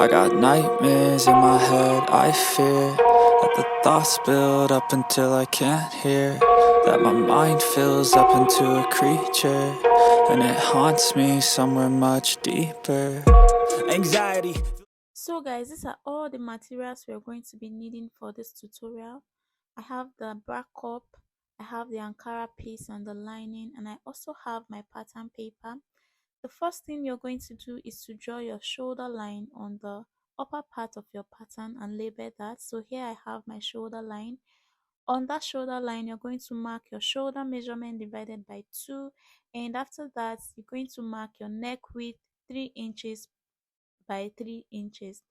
I got nightmares in my head, I fear that the thoughts build up until I can't hear, that my mind fills up into a creature, and it haunts me somewhere much deeper. Anxiety. So guys, these are all the materials we're going to be needing for this tutorial. I have the bra cup, I have the Ankara piece and the lining, and I also have my pattern paper. The first thing you're going to do is to draw your shoulder line on the upper part of your pattern and label that. So here I have my shoulder line. On that shoulder line, you're going to mark your shoulder measurement divided by 2, and after that, you're going to mark your neck width 3 inches by 3 inches.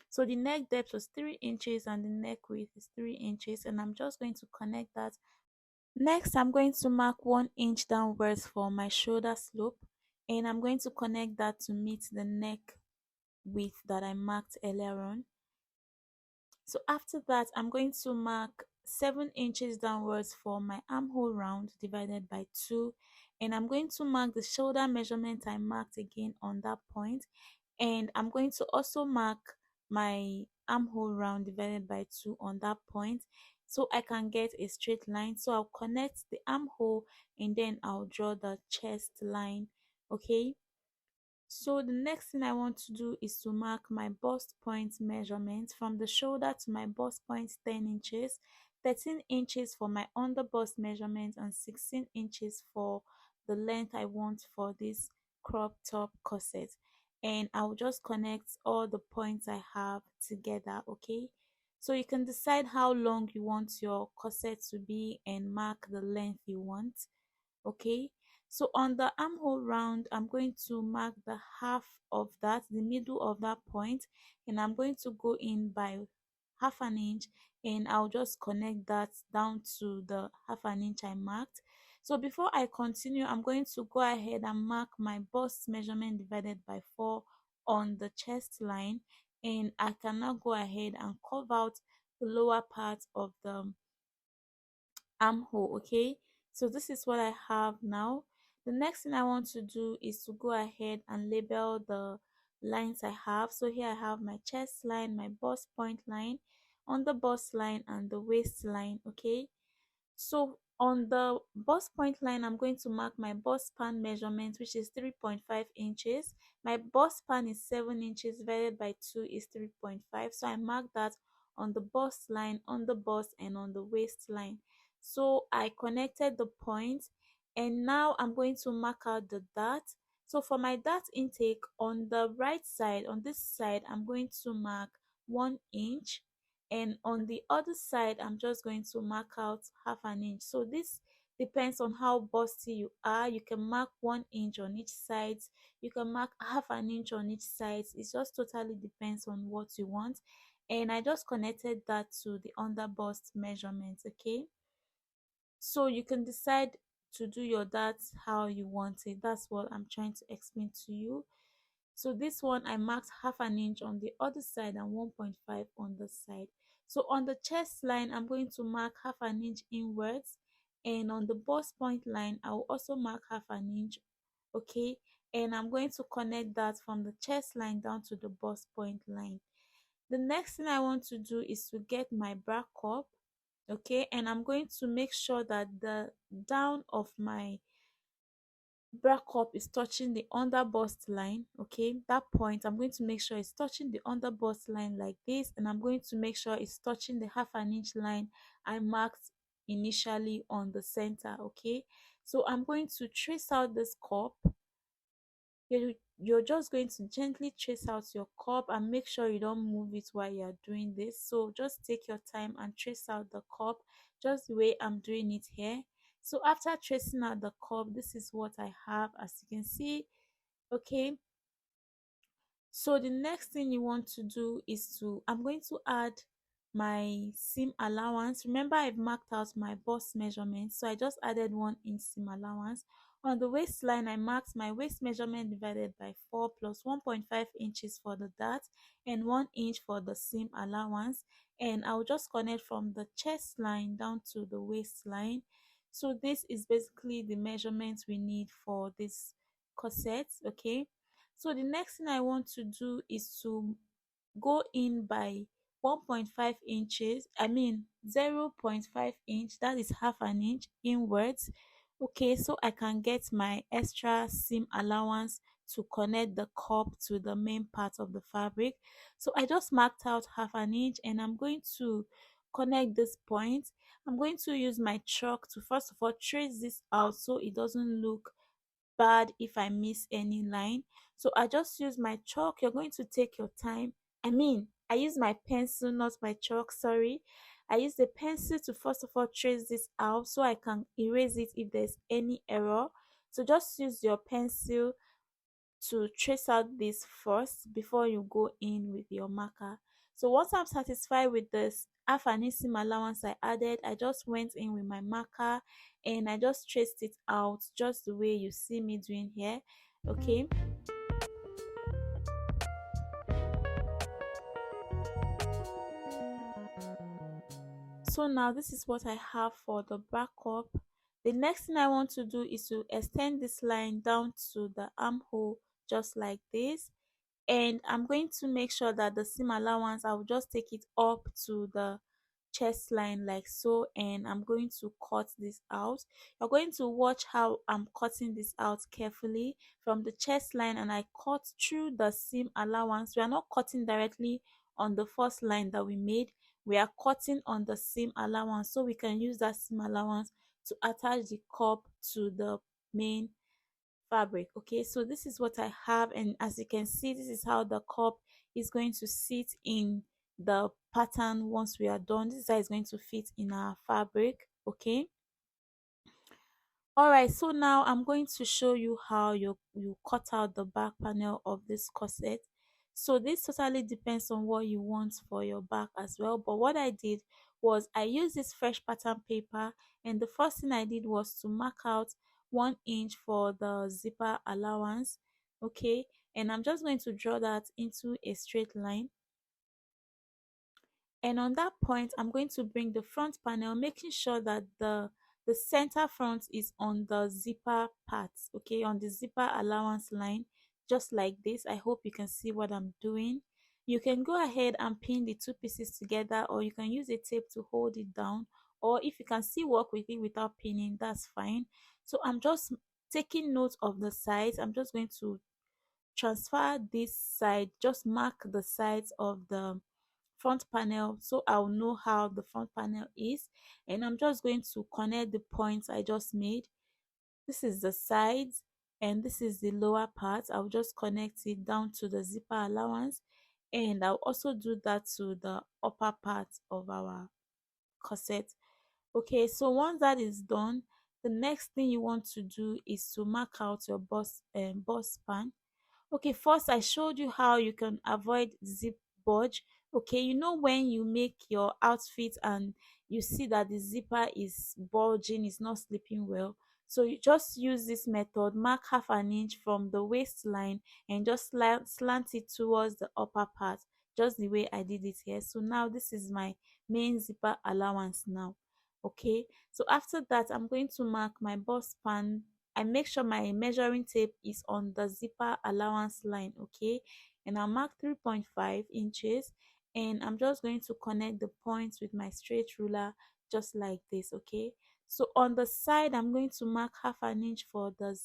So the neck depth was 3 inches and the neck width is 3 inches, and I'm just going to connect that. Next, I'm going to mark 1 inch downwards for my shoulder slope, and I'm going to connect that to meet the neck width that I marked earlier on. So after that, I'm going to mark 7 inches downwards for my armhole round divided by 2, and I'm going to mark the shoulder measurement I marked again on that point, and I'm going to also mark my armhole round divided by 2 on that point so I can get a straight line. So I'll connect the armhole and then I'll draw the chest line. Okay, so the next thing I want to do is to mark my bust point measurement from the shoulder to my bust point 10 inches, 13 inches for my under bust measurement, and 16 inches for the length I want for this crop top corset. And I'll just connect all the points I have together. Okay, so you can decide how long you want your corset to be and mark the length you want. Okay, so on the armhole round, I'm going to mark the half of that, the middle of that point, and I'm going to go in by half an inch, and I'll just connect that down to the half an inch I marked. So before I continue, I'm going to go ahead and mark my bust measurement divided by 4 on the chest line, and I can now go ahead and carve out the lower part of the armhole. Okay, so this is what I have now. The next thing I want to do is to go ahead and label the lines I have. So here I have my chest line, my bust point line, on the bust line, and the waist line. Okay, so on the bust point line, I'm going to mark my bust span measurement, which is 3.5 inches. My bust span is 7 inches divided by 2 is 3.5. So I mark that on the bust line, on the bust, and on the waistline. So I connected the points, and now I'm going to mark out the dart. So for my dart intake on the right side, on this side, I'm going to mark 1 inch, and on the other side I'm just going to mark out half an inch. So this depends on how busty you are. You can mark 1 inch on each side, you can mark half an inch on each side. It just totally depends on what you want, and I just connected that to the under bust measurement. Okay, so you can decide to do your darts how you want it. That's what I'm trying to explain to you. So this one I marked half an inch on the other side and 1.5 on the side. So on the chest line, I'm going to mark half an inch inwards, and on the bust point line, I will also mark half an inch. Okay, and I'm going to connect that from the chest line down to the bust point line. The next thing I want to do is to get my bra cup. Okay, and I'm going to make sure that the down of my bra cup is touching the under bust line. Okay, that point I'm going to make sure it's touching the under bust line like this, and I'm going to make sure it's touching the half an inch line I marked initially on the center. Okay, so I'm going to trace out this cup. You're just going to gently trace out your cup and make sure you don't move it while you're doing this. So just take your time and trace out the cup just the way I'm doing it here. So after tracing out the cup, this is what I have, as you can see. Okay, so the next thing you want to do is I'm going to add my seam allowance. Remember, I've marked out my bust measurement, so I just added 1 inch seam allowance. On the waistline, I marked my waist measurement divided by 4 plus 1.5 inches for the dart and 1 inch for the seam allowance, and I'll just connect from the chest line down to the waistline. So this is basically the measurements we need for this corset. Okay, so the next thing I want to do is to go in by 1.5 inches, I mean 0.5 inch, that is half an inch inwards. Okay, so I can get my extra seam allowance to connect the cup to the main part of the fabric. So I just marked out half an inch and I'm going to connect this point. I'm going to use my chalk to first of all trace this out so it doesn't look bad if I miss any line. So I just use my chalk. You're going to take your time. I use my pencil, not my chalk, sorry. I use the pencil to first of all trace this out so I can erase it if there's any error. So just use your pencil to trace out this first before you go in with your marker. So once I'm satisfied with this half an inch seam allowance I added, I just went in with my marker and I just traced it out just the way you see me doing here. Okay, so now this is what I have for the back up. The next thing I want to do is to extend this line down to the armhole just like this, and I'm going to make sure that the seam allowance, I'll just take it up to the chest line like so, and I'm going to cut this out. You're going to watch how I'm cutting this out carefully from the chest line, and I cut through the seam allowance. We are not cutting directly on the first line that we made, we are cutting on the seam allowance so we can use that seam allowance to attach the cup to the main fabric. Okay, so this is what I have, and as you can see, this is how the cup is going to sit in the pattern. Once we are done, this is how it's going to fit in our fabric. Okay, all right, so now I'm going to show you how you cut out the back panel of this corset. So this totally depends on what you want for your back as well, but what I did was I used this fresh pattern paper, and the first thing I did was to mark out 1 inch for the zipper allowance. Okay, and I'm just going to draw that into a straight line, and on that point I'm going to bring the front panel, making sure that the center front is on the zipper part, okay, on the zipper allowance line, just like this. I hope you can see what I'm doing. You can go ahead and pin the two pieces together, or you can use a tape to hold it down, or if you can still work with it without pinning, that's fine. So I'm just taking note of the sides. I'm just going to transfer this side, just mark the sides of the front panel so I'll know how the front panel is, and I'm just going to connect the points I just made. This is the sides and this is the lower part. I'll just connect it down to the zipper allowance, and I'll also do that to the upper part of our corset. Okay, so once that is done, the next thing you want to do is to mark out your bust span. Okay, first I showed you how you can avoid zip bulge. Okay, you know when you make your outfit and you see that the zipper is bulging, it's not slipping well. So you just use this method, mark half an inch from the waistline and just slant it towards the upper part, just the way I did it here. So now this is my main zipper allowance now. Okay, so after that I'm going to mark my bust span. I make sure my measuring tape is on the zipper allowance line, okay, and I'll mark 3.5 inches, and I'm just going to connect the points with my straight ruler just like this. Okay, so on the side I'm going to mark half an inch for the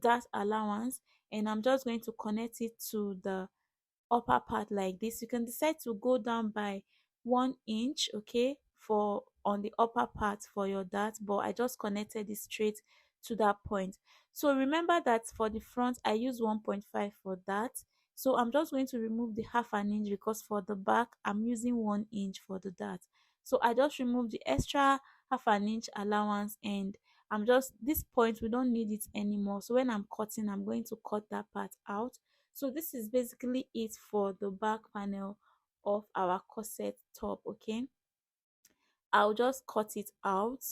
that allowance, and I'm just going to connect it to the upper part like this. You can decide to go down by 1 inch, okay, for on the upper part for your dart, but I just connected it straight to that point. So remember that for the front I use 1.5 for that, so I'm just going to remove the half an inch because for the back I'm using 1 inch for the dart. So I just remove the extra half an inch allowance, and I'm just, this point we don't need it anymore, so when I'm cutting I'm going to cut that part out. So this is basically it for the back panel of our corset top. Okay, I'll just cut it out.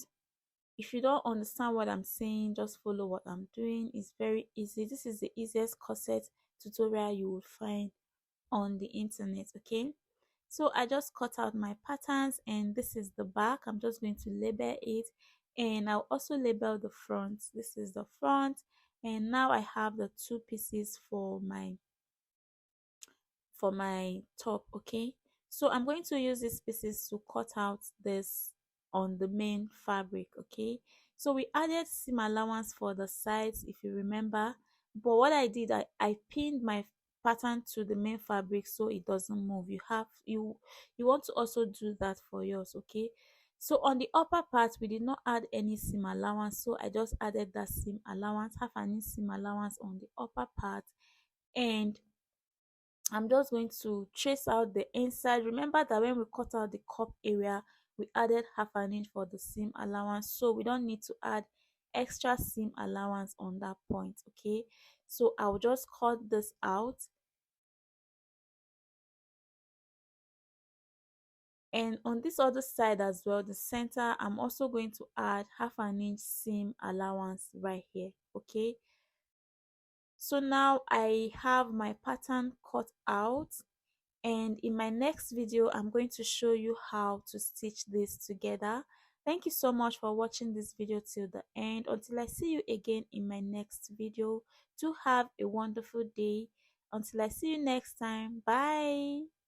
If you don't understand what I'm saying, just follow what I'm doing. It's very easy. This is the easiest corset tutorial you will find on the internet. Okay, so I just cut out my patterns, and this is the back. I'm just going to label it, and I'll also label the front. This is the front, and now I have the two pieces for my top. Okay, so I'm going to use these pieces to cut out this on the main fabric. Okay, so we added seam allowance for the sides, if you remember, but what I did, I pinned my pattern to the main fabric so it doesn't move. You want to also do that for yours. Okay, so on the upper part we did not add any seam allowance, so I just added that seam allowance, half an inch seam allowance on the upper part, and I'm just going to trace out the inside. Remember that when we cut out the cup area, we added half an inch for the seam allowance, so we don't need to add extra seam allowance on that point. Okay, so I'll just cut this out, and on this other side as well, the center, I'm also going to add half an inch seam allowance right here. Okay, so now I have my pattern cut out, and in my next video I'm going to show you how to stitch this together. Thank you so much for watching this video till the end. Until I see you again in my next video, do have a wonderful day. Until I see you next time, bye.